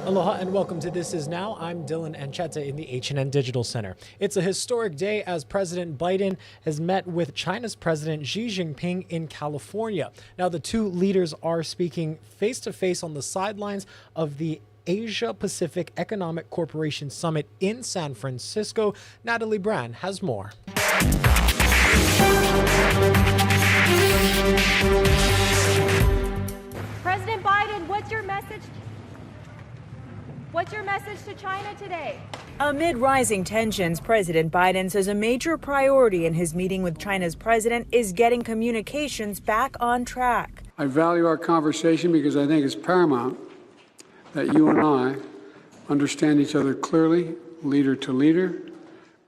Aloha and welcome to This Is Now. I'm Dylan Ancheta in the H&N Digital Center. It's a historic day as President Biden has met with China's President Xi Jingping in California. Now, the two leaders are speaking face-to-face on the sidelines of the Asia-Pacific Economic Corporation Summit in San Francisco. Natalie Brand has more. President Biden, what's your message? What's your message to China today? Amid rising tensions, President Biden says a major priority in his meeting with China's president is getting communications back on track. I value our conversation because I think it's paramount that you and I understand each other clearly, leader to leader,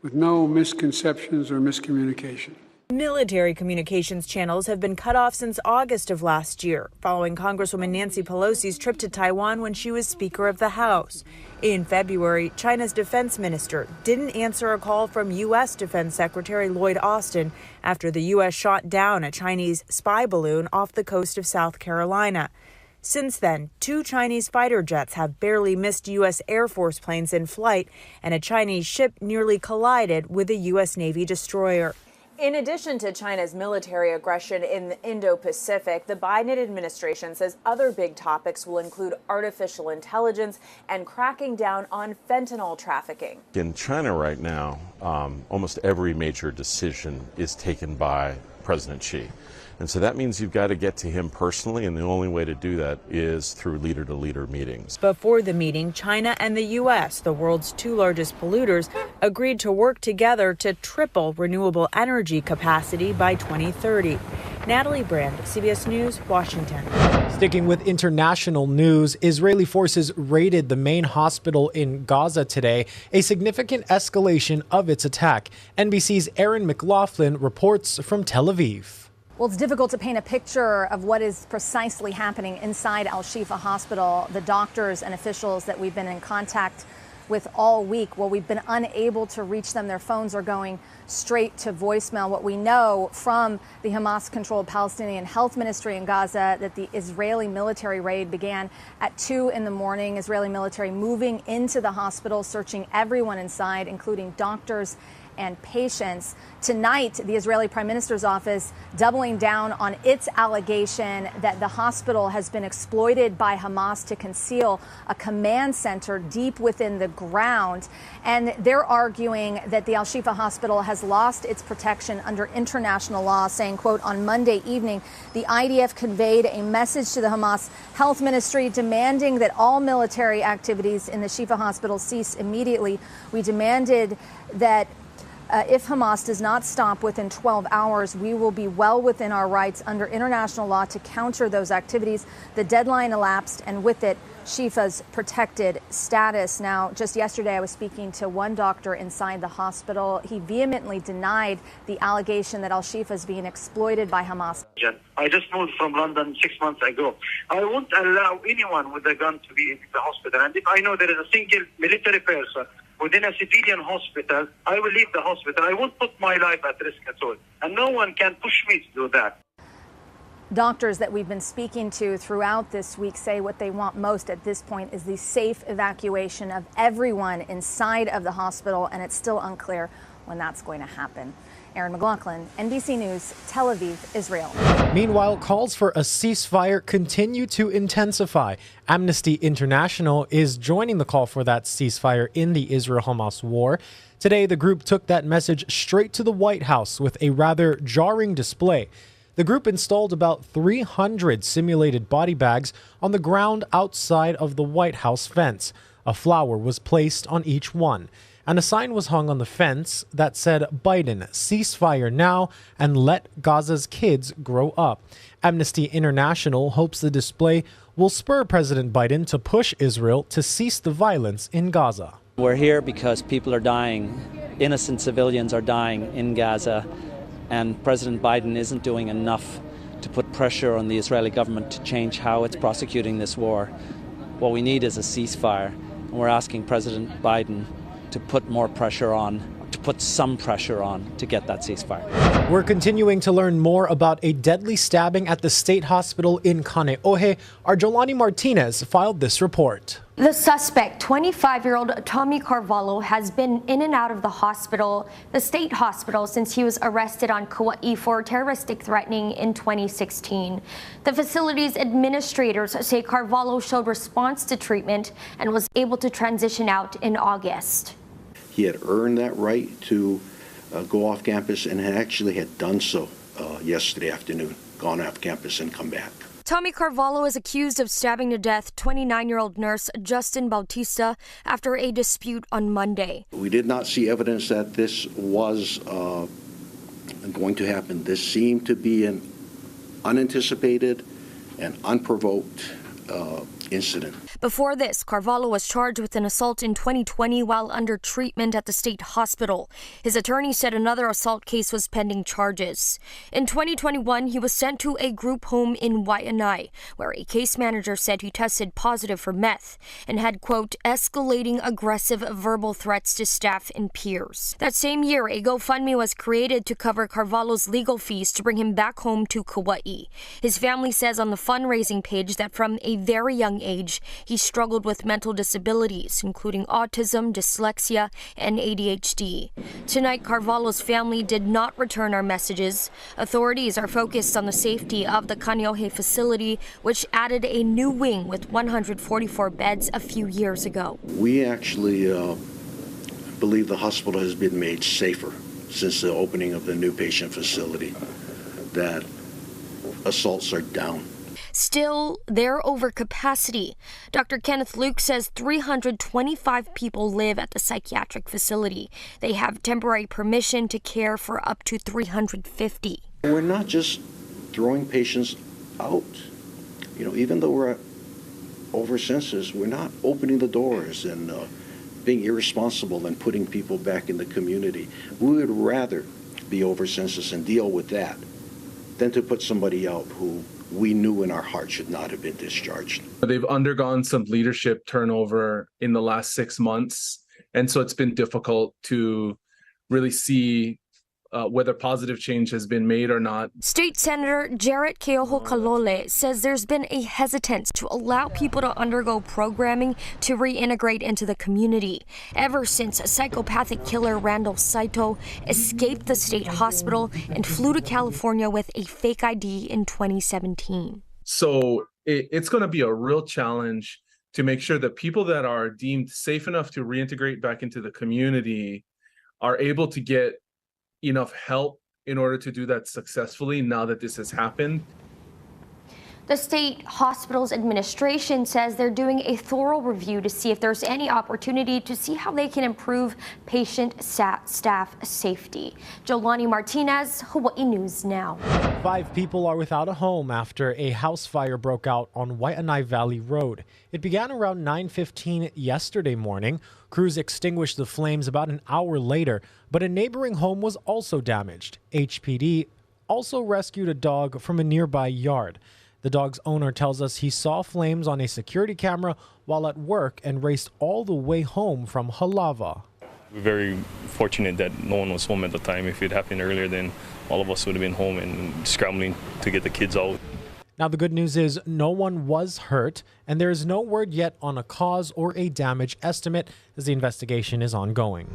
with no misconceptions or miscommunication. Military communications channels have been cut off since August of last year, following Congresswoman Nancy Pelosi's trip to Taiwan when she was Speaker of the House. In February, China's defense minister didn't answer a call from U.S. Defense Secretary Lloyd Austin after the U.S. shot down a Chinese spy balloon off the coast of South Carolina. Since then, 2 Chinese fighter jets have barely missed U.S. Air Force planes in flight, and a Chinese ship nearly collided with a U.S. Navy destroyer. In addition to China's military aggression in the Indo-Pacific, the Biden administration says other big topics will include artificial intelligence and cracking down on fentanyl trafficking. In China right now, almost every major decision is taken by President Xi. And so that means you've got to get to him personally, and the only way to do that is through leader-to-leader meetings. Before the meeting, China and the U.S., the world's 2 largest polluters, agreed to work together to triple renewable energy capacity by 2030. Natalie Brand, CBS News, Washington. Sticking with international news, Israeli forces raided the main hospital in Gaza today, a significant escalation of its attack. NBC's Aaron McLaughlin reports from Tel Aviv. Well, it's difficult to paint a picture of what is precisely happening inside Al-Shifa Hospital. The doctors and officials that we've been in contact with all week, well, we've been unable to reach them. Their phones are going straight to voicemail. What we know from the Hamas-controlled Palestinian Health Ministry in Gaza, that the Israeli military raid began at 2 in the morning. Israeli military moving into the hospital, searching everyone inside, including doctors and patients. Tonight, the Israeli Prime Minister's office doubling down on its allegation that the hospital has been exploited by Hamas to conceal a command center deep within the ground. And they're arguing that the Al-Shifa hospital has lost its protection under international law, saying, quote, on Monday evening, the IDF conveyed a message to the Hamas Health Ministry demanding that all military activities in the Shifa hospital cease immediately. We demanded that if Hamas does not stop within 12 hours, we will be well within our rights under international law to counter those activities. The deadline elapsed, and with it, Shifa's protected status. Now, just yesterday, I was speaking to one doctor inside the hospital. He vehemently denied the allegation that Al-Shifa is being exploited by Hamas. I just moved from London 6 months ago. I won't allow anyone with a gun to be in the hospital. And if I know there is a single military person within a civilian hospital, I will leave the hospital. I won't put my life at risk at all. And no one can push me to do that. Doctors that we've been speaking to throughout this week say what they want most at this point is the safe evacuation of everyone inside of the hospital, and it's still unclear when that's going to happen. Aaron McLaughlin, NBC News, Tel Aviv, Israel. Meanwhile, calls for a ceasefire continue to intensify. Amnesty International is joining the call for that ceasefire in the Israel-Hamas war. Today, the group took that message straight to the White House with a rather jarring display. The group installed about 300 simulated body bags on the ground outside of the White House fence. A flower was placed on each one, and a sign was hung on the fence that said, "Biden, ceasefire now and let Gaza's kids grow up." Amnesty International hopes the display will spur President Biden to push Israel to cease the violence in Gaza. We're here because people are dying. Innocent civilians are dying in Gaza. And President Biden isn't doing enough to put pressure on the Israeli government to change how it's prosecuting this war. What we need is a ceasefire. and we're asking President Biden to put more pressure on, to put some pressure on to get that ceasefire. We're continuing to learn more about a deadly stabbing at the state hospital in Kaneohe. Our Jolani Martinez filed this report. The suspect, 25-year-old Tommy Carvalho, has been in and out of the state hospital, since he was arrested on Kauai for terroristic threatening in 2016. The facility's administrators say Carvalho showed response to treatment and was able to transition out in August. He had earned that right to go off campus and actually had done so yesterday afternoon, gone off campus and come back. Tommy Carvalho is accused of stabbing to death 29-year-old nurse Justin Bautista after a dispute on Monday. We did not see evidence that this was going to happen. This seemed to be an unanticipated and unprovoked incident. Before this, Carvalho was charged with an assault in 2020 while under treatment at the state hospital. His attorney said another assault case was pending charges. In 2021, he was sent to a group home in Waianae, where a case manager said he tested positive for meth and had, quote, escalating aggressive verbal threats to staff and peers. That same year, a GoFundMe was created to cover Carvalho's legal fees to bring him back home to Kauai. His family says on the fundraising page that from a very young age, he struggled with mental disabilities, including autism, dyslexia, and ADHD. Tonight, Carvalho's family did not return our messages. Authorities are focused on the safety of the Kaneohe facility, which added a new wing with 144 beds a few years ago. We actually believe the hospital has been made safer since the opening of the new patient facility, that assaults are down. Still, they're over capacity. Dr. Kenneth Luke says 325 people live at the psychiatric facility. They have temporary permission to care for up to 350. We're not just throwing patients out. Even though we're over census, we're not opening the doors and being irresponsible and putting people back in the community. We would rather be over census and deal with that than to put somebody out who we knew in our heart should not have been discharged. They've undergone some leadership turnover in the last 6 months, and so it's been difficult to really see whether positive change has been made or not. State Senator Jarrett Keoho Kalole says there's been a hesitance to allow people to undergo programming to reintegrate into the community ever since psychopathic killer Randall Saito escaped the state hospital and flew to California with a fake ID in 2017. So it's going to be a real challenge to make sure that people that are deemed safe enough to reintegrate back into the community are able to get enough help in order to do that successfully now that this has happened. The state hospital's administration says they're doing a thorough review to see if there's any opportunity to see how they can improve patient staff safety. Jolani Martinez, Hawaii News Now. 5 people are without a home after a house fire broke out on Waianae Valley Road. It began around 9:15 yesterday morning. Crews extinguished the flames about an hour later, but a neighboring home was also damaged. HPD also rescued a dog from a nearby yard. The dog's owner tells us he saw flames on a security camera while at work and raced all the way home from Halava. We're very fortunate that no one was home at the time. If it happened earlier, then all of us would have been home and scrambling to get the kids out. Now, the good news is no one was hurt, and there is no word yet on a cause or a damage estimate as the investigation is ongoing.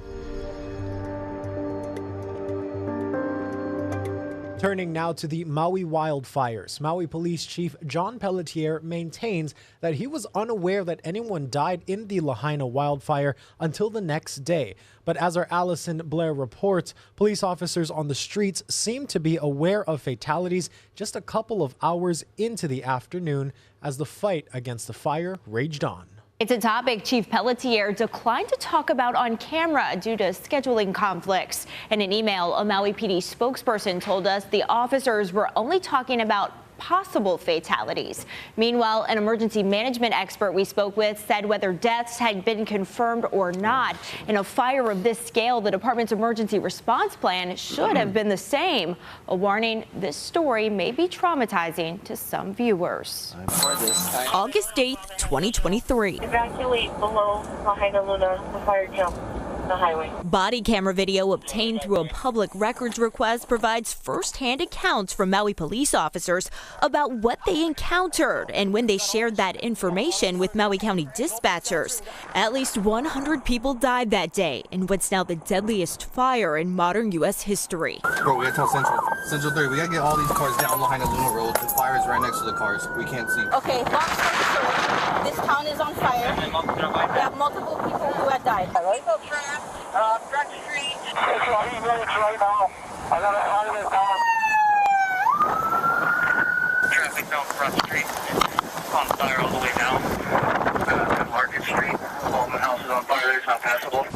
Turning now to the Maui wildfires. Maui Police Chief John Pelletier maintains that he was unaware that anyone died in the Lahaina wildfire until the next day. But as our Allison Blair reports, police officers on the streets seem to be aware of fatalities just a couple of hours into the afternoon as the fight against the fire raged on. It's a topic Chief Pelletier declined to talk about on camera due to scheduling conflicts. In an email, a Maui PD spokesperson told us the officers were only talking about possible fatalities. Meanwhile, an emergency management expert we spoke with said whether deaths had been confirmed or not, in a fire of this scale, the department's emergency response plan should have been the same. A warning, this story may be traumatizing to some viewers. August 8th, 2023. Evacuate below Lahaina Luna, the fire jump. The highway. Body camera video obtained through a public records request provides first-hand accounts from Maui police officers about what they encountered and when they shared that information with Maui County dispatchers. At least 100 people died that day in what's now the deadliest fire in modern U.S. history. Bro, we gotta tell Central 3, we gotta get all these cars down Lahaina Luna Road. The fire is right next to the cars. We can't see. Okay, long story short, this town is on fire. We have multiple people who have died. Front Street. It's right now. I got a fire this traffic down Front Street. It's on fire all the way down. Market Street. All the houses on fire. It's not passable.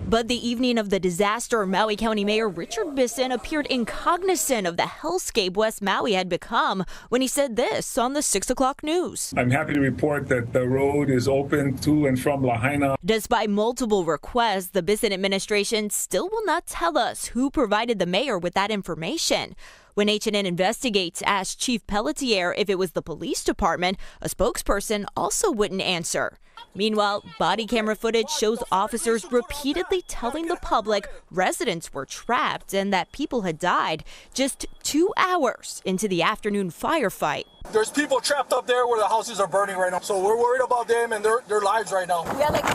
But the evening of the disaster, Maui County Mayor Richard Bisson appeared incognizant of the hellscape West Maui had become when he said this on the 6 o'clock news. I'm happy to report that the road is open to and from Lahaina. Despite multiple requests, the Bisson administration still will not tell us who provided the mayor with that information. When HNN Investigates asked Chief Pelletier if it was the police department, a spokesperson also wouldn't answer. Meanwhile, body camera footage shows officers repeatedly telling the public residents were trapped and that people had died just 2 hours into the afternoon firefight. There's people trapped up there where the houses are burning right now, so we're worried about them and their lives right now. We have like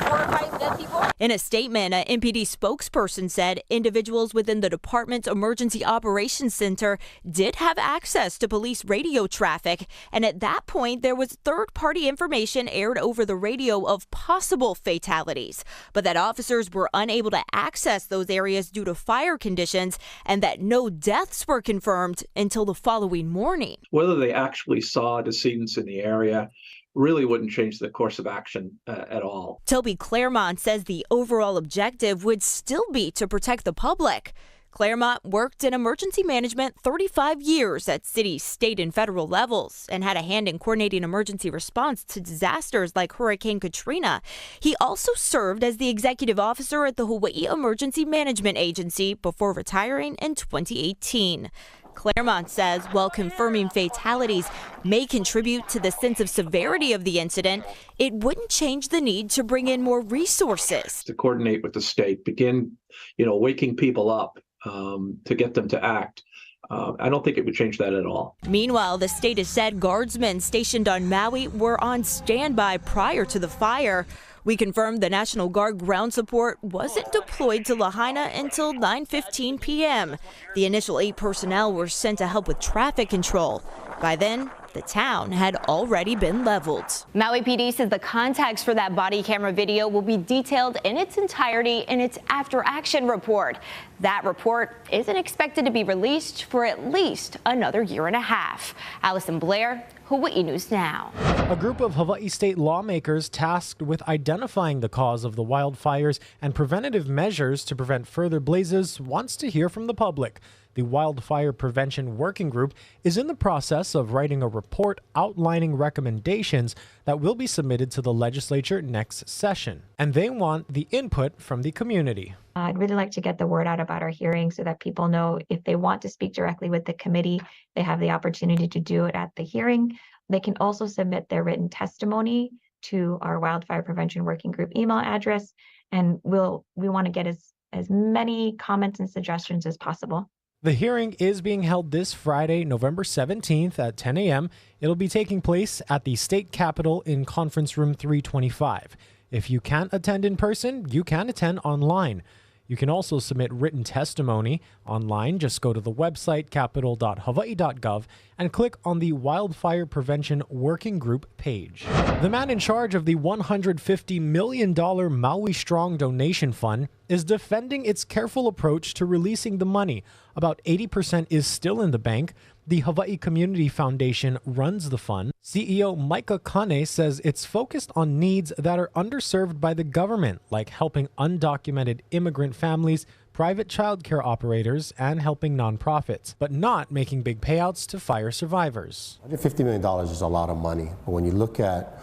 4 or 5 dead people. In a statement, an MPD spokesperson said individuals within the department's Emergency Operations Center did have access to police radio traffic, and at that point there was third-party information aired over the radio of possible fatalities, but that officers were unable to access those areas due to fire conditions and that no deaths were confirmed until the following morning. Whether they actually saw decedents in the area really wouldn't change the course of action at all. Toby Claremont says the overall objective would still be to protect the public. Claremont worked in emergency management 35 years at city, state, and federal levels and had a hand in coordinating emergency response to disasters like Hurricane Katrina. He also served as the executive officer at the Hawaii Emergency Management Agency before retiring in 2018. Claremont says while confirming fatalities may contribute to the sense of severity of the incident, it wouldn't change the need to bring in more resources. To coordinate with the state, begin, waking people up to get them to act. I don't think it would change that at all. Meanwhile, the state has said guardsmen stationed on Maui were on standby prior to the fire. We confirmed the National Guard ground support wasn't deployed to Lahaina until 9:15 p.m. The initial 8 personnel were sent to help with traffic control. By then, the town had already been leveled. Maui PD says the context for that body camera video will be detailed in its entirety in its after-action report. That report isn't expected to be released for at least another year and a half. Allison Blair, Hawaii News Now. A group of Hawaii state lawmakers tasked with identifying the cause of the wildfires and preventative measures to prevent further blazes wants to hear from the public. The Wildfire Prevention Working Group is in the process of writing a report outlining recommendations that will be submitted to the legislature next session, and they want the input from the community. I'd really like to get the word out about our hearing so that people know if they want to speak directly with the committee, they have the opportunity to do it at the hearing. They can also submit their written testimony to our Wildfire Prevention Working Group email address, and we want to get as many comments and suggestions as possible. The hearing is being held this Friday, November 17th at 10 a.m. It'll be taking place at the state capitol in conference room 325. If you can't attend in person, you can attend online. You can also submit written testimony online. Just go to the website capitol.hawaii.gov and click on the Wildfire Prevention Working Group page. The man in charge of the $150 million Maui Strong donation fund is defending its careful approach to releasing the money. About 80% is still in the bank. The Hawaii Community Foundation runs the fund. CEO Micah Kane says it's focused on needs that are underserved by the government, like helping undocumented immigrant families private childcare operators and helping nonprofits, but not making big payouts to fire survivors. $150 million is a lot of money, but when you look at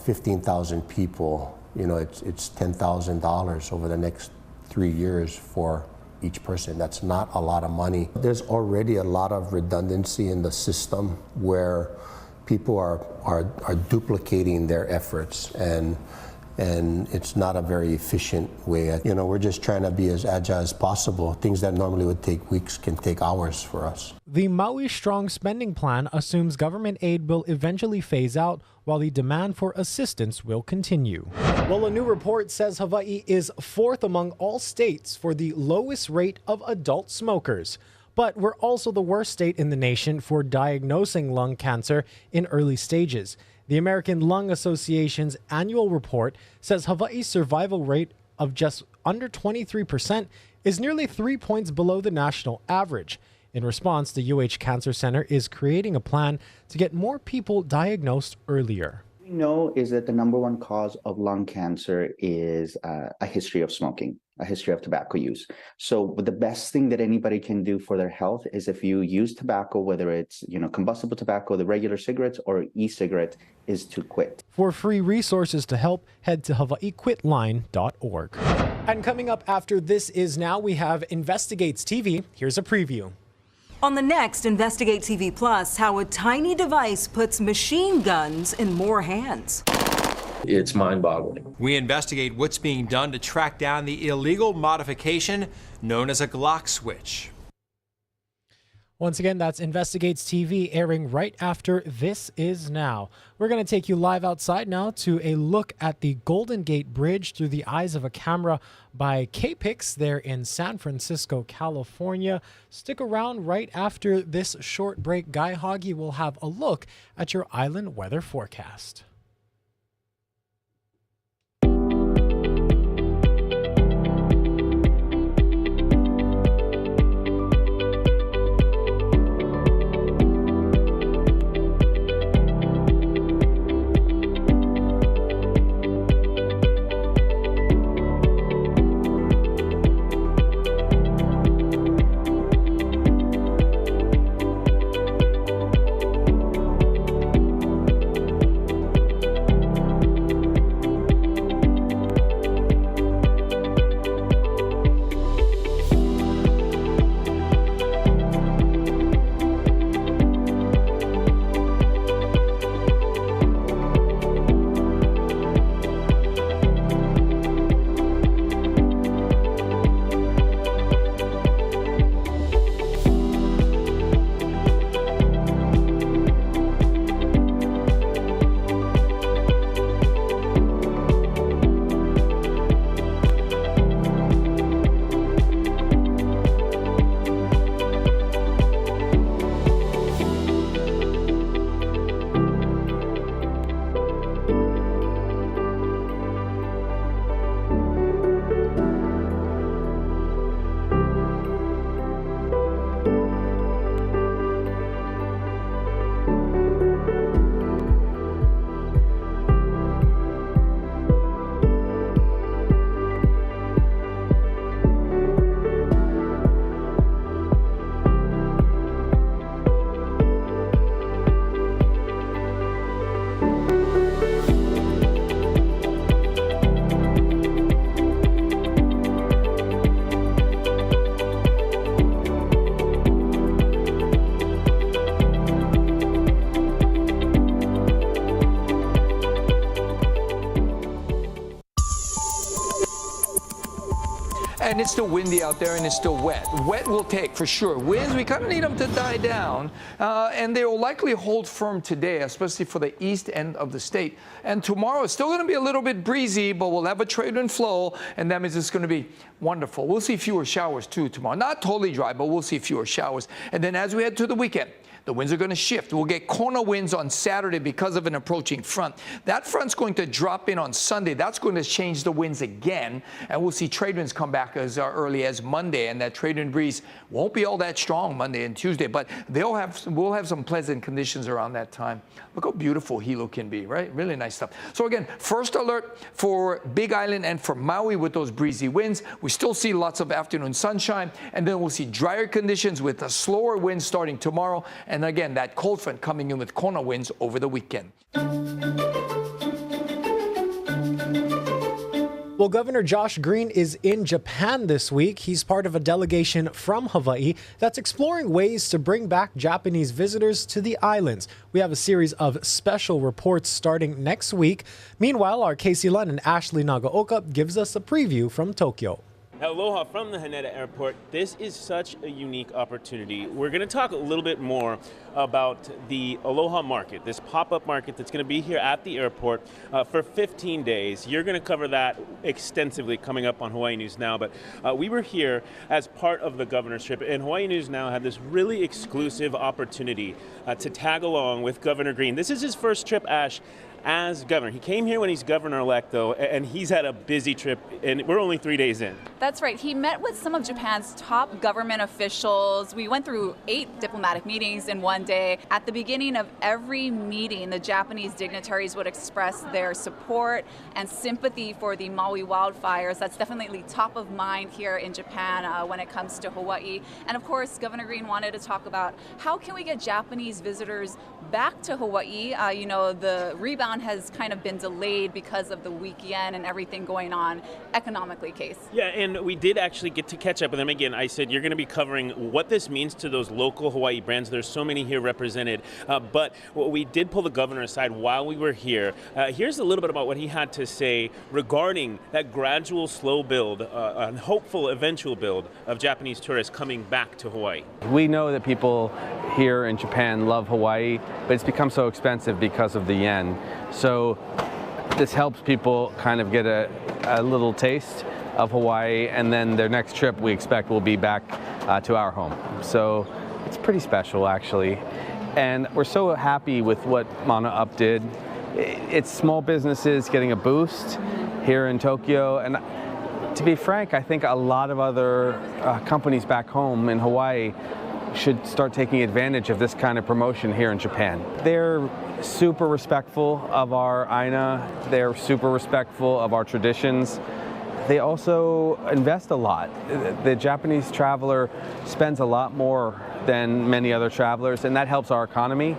15,000 people, you know, it's $10,000 over the next 3 years for each person. That's not a lot of money. There's already a lot of redundancy in the system where people are duplicating their efforts, and it's not a very efficient way. You know, we're just trying to be as agile as possible. Things that normally would take weeks can take hours for us. The Maui Strong spending plan assumes government aid will eventually phase out while the demand for assistance will continue. Well, a new report says Hawaii is 4th among all states for the lowest rate of adult smokers. But we're also the worst state in the nation for diagnosing lung cancer in early stages. The American Lung Association's annual report says Hawaii's survival rate of just under 23% is nearly 3 points below the national average. In response, the UH Cancer Center is creating a plan to get more people diagnosed earlier. We know is that the number one cause of lung cancer is a history of smoking, a history of tobacco use. So the best thing that anybody can do for their health is if you use tobacco, whether it's, you know, combustible tobacco, the regular cigarettes, or e-cigarette, is to quit. For free resources to help, head to hawaiiquitline.org. And coming up after This Is Now, we have Investigates TV. Here's a preview. On the next Investigate TV Plus, how a tiny device puts machine guns in more hands. It's mind-boggling. We investigate what's being done to track down the illegal modification known as a Glock switch. Once again, that's Investigates TV, airing right after This Is Now. We're going to take you live outside now to a look at the Golden Gate Bridge through the eyes of a camera by APEC there in San Francisco, California. Stick around. Right after this short break, Guy Hoggy will have a look at your island weather forecast. And it's still windy out there, and it's still wet. Wet will take, for sure. Winds, we kind of need them to die down, and they will likely hold firm today, especially for the east end of the state. And tomorrow, it's still going to be a little bit breezy, but we'll have a trade and flow, and that means it's going to be wonderful. We'll see fewer showers, too, tomorrow. Not totally dry, but we'll see fewer showers. And then as we head to the weekend, The winds are going to shift. We'll get Kona winds on Saturday because of an approaching front. That front's going to drop in on Sunday. That's going to change the winds again, and we'll see trade winds come back as early as Monday, and that trade wind breeze won't be all that strong Monday and Tuesday, but we'll have some pleasant conditions around that time. Look how beautiful Hilo can be, right? Really nice stuff. So again, first alert for Big Island and for Maui with those breezy winds. We still see lots of afternoon sunshine, and then we'll see drier conditions with a slower wind starting tomorrow, and again, that cold front coming in with Kona winds over the weekend. Well, Governor Josh Green is in Japan this week. He's part of a delegation from Hawaii that's exploring ways to bring back Japanese visitors to the islands. We have a series of special reports starting next week. Meanwhile, our Casey Lunn and Ashley Nagaoka gives us a preview from Tokyo. Aloha from the Haneda Airport. This is such a unique opportunity. We're going to talk a little bit more about the Aloha Market, this pop-up market that's going to be here at the airport for 15 days. You're going to cover that extensively coming up on Hawaii News Now, but we were here as part of the governor's trip, and Hawaii News Now had this really exclusive opportunity to tag along with Governor Green. This is his first trip, Ash, as governor. He came here when he's governor-elect, though, and he's had a busy trip, and we're only 3 days in. That's right. He met with some of Japan's top government officials. We went through 8 diplomatic meetings in one day. At the beginning of every meeting, the Japanese dignitaries would express their support and sympathy for the Maui wildfires. That's definitely top of mind here in Japan when it comes to Hawaii. And of course, Governor Green wanted to talk about how can we get Japanese visitors back to Hawaii. You know, the rebound has kind of been delayed because of the weak yen and everything going on economically, Case. Yeah, and we did actually get to catch up with him again. I said, you're going to be covering what this means to those local Hawaii brands. There's so many here represented. But we did pull the governor aside while we were here. Here's a little bit about what he had to say regarding that gradual, slow build, and hopeful eventual build of Japanese tourists coming back to Hawaii. We know that people here in Japan love Hawaii, but it's become so expensive because of the yen. So this helps people kind of get a little taste of Hawaii, and then their next trip we expect will be back to our home. So it's pretty special, actually. And we're so happy with what Mana Up did. It's small businesses getting a boost here in Tokyo. And to be frank, I think a lot of other companies back home in Hawaii should start taking advantage of this kind of promotion here in Japan. They're super respectful of our Aina. They're super respectful of our traditions. They also invest a lot. The Japanese traveler spends a lot more than many other travelers, and that helps our economy.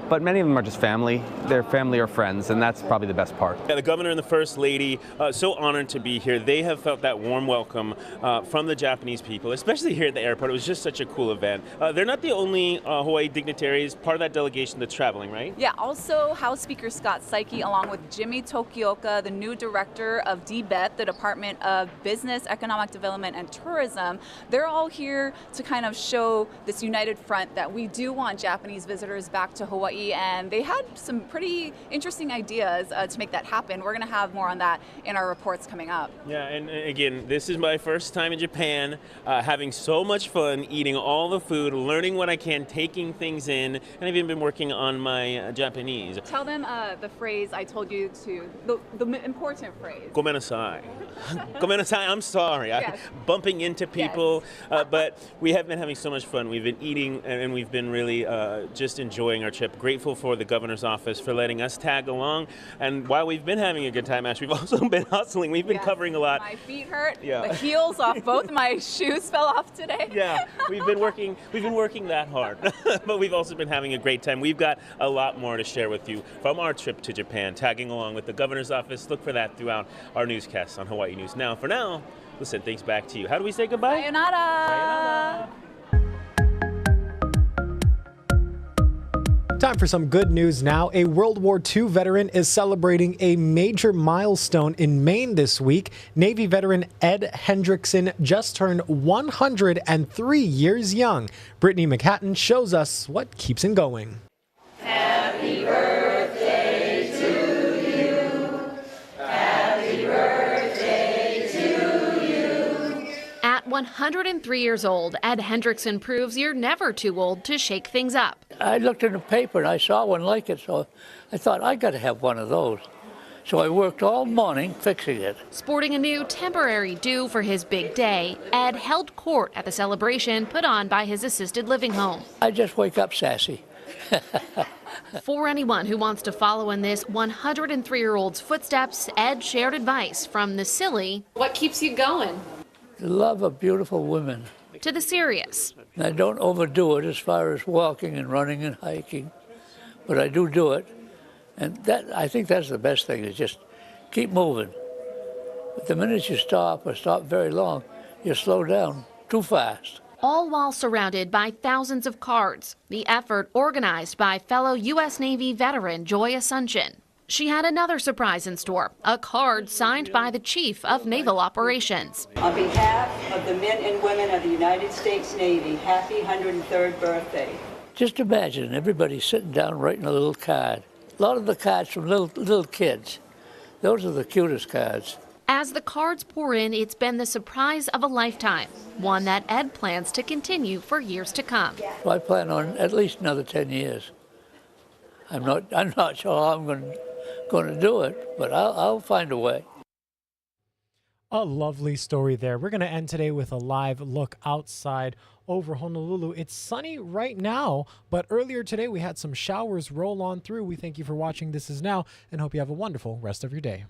But many of them are just family. They're family or friends, and that's probably the best part. Yeah, the governor and the first lady, so honored to be here. They have felt that warm welcome from the Japanese people, especially here at the airport. It was just such a cool event. They're not the only Hawaii dignitaries, part of that delegation that's traveling, right? Yeah, also House Speaker Scott Saiki, along with Jimmy Tokioka, the new director of DBET, the Department of Business, Economic Development, and Tourism. They're all here to kind of show this united front that we do want Japanese visitors back to Hawaii, and they had some pretty interesting ideas to make that happen. We're going to have more on that in our reports coming up. Yeah, and again, this is my first time in Japan, having so much fun, eating all the food, learning what I can, taking things in, and I've even been working on my Japanese. Tell them the phrase I told you to, the important phrase. Gomenasai. Gomenasai, I'm sorry. Yes. Bumping into people, yes. But we have been having so much fun. We've been eating, and we've been really just enjoying our trip. Grateful for the governor's office for letting us tag along. And while we've been having a good time, Ash, we've also been hustling. We've been covering a lot. My feet hurt. Yeah. The heels off both my shoes fell off today. Yeah, we've been working that hard. But we've also been having a great time. We've got a lot more to share with you from our trip to Japan, tagging along with the governor's office. Look for that throughout our newscasts on Hawaii News Now. For now, listen, thanks back to you. How do we say goodbye? Sayonara. Sayonara. Time for some good news now. A World War II veteran is celebrating a major milestone in Maine this week. Navy veteran Ed Hendrickson just turned 103 years young. Brittany McHatton shows us what keeps him going. Happy birthday to you. Happy birthday to you. At 103 years old, Ed Hendrickson proves you're never too old to shake things up. I looked in the paper and I saw one like it, so I thought I got to have one of those. So I worked all morning fixing it. Sporting a new temporary do for his big day, Ed held court at the celebration put on by his assisted living home. I just wake up sassy. For anyone who wants to follow in this 103-year-old's footsteps, Ed shared advice from the silly, what keeps you going, The love of beautiful women. to the serious. And I don't overdo it as far as walking and running and hiking, but I do it. And I think that's the best thing, is just keep moving. But the minute you stop or stop very long, you slow down too fast. All while surrounded by thousands of cards. The effort organized by fellow U.S. Navy veteran Joy Asuncion. She had another surprise in store, a card signed by the Chief of Naval Operations. On behalf of the men and women of the United States Navy, happy 103rd birthday. Just imagine everybody sitting down writing a little card. A lot of the cards from little kids. Those are the cutest cards. As the cards pour in, it's been the surprise of a lifetime, one that Ed plans to continue for years to come. I plan on at least another 10 years. I'm not sure how I'm going to do it, but I'll find a way. A lovely story there. We're going to end today with a live look outside over Honolulu. It's sunny right now, but earlier today we had some showers roll on through. We thank you for watching This Is Now and hope you have a wonderful rest of your day.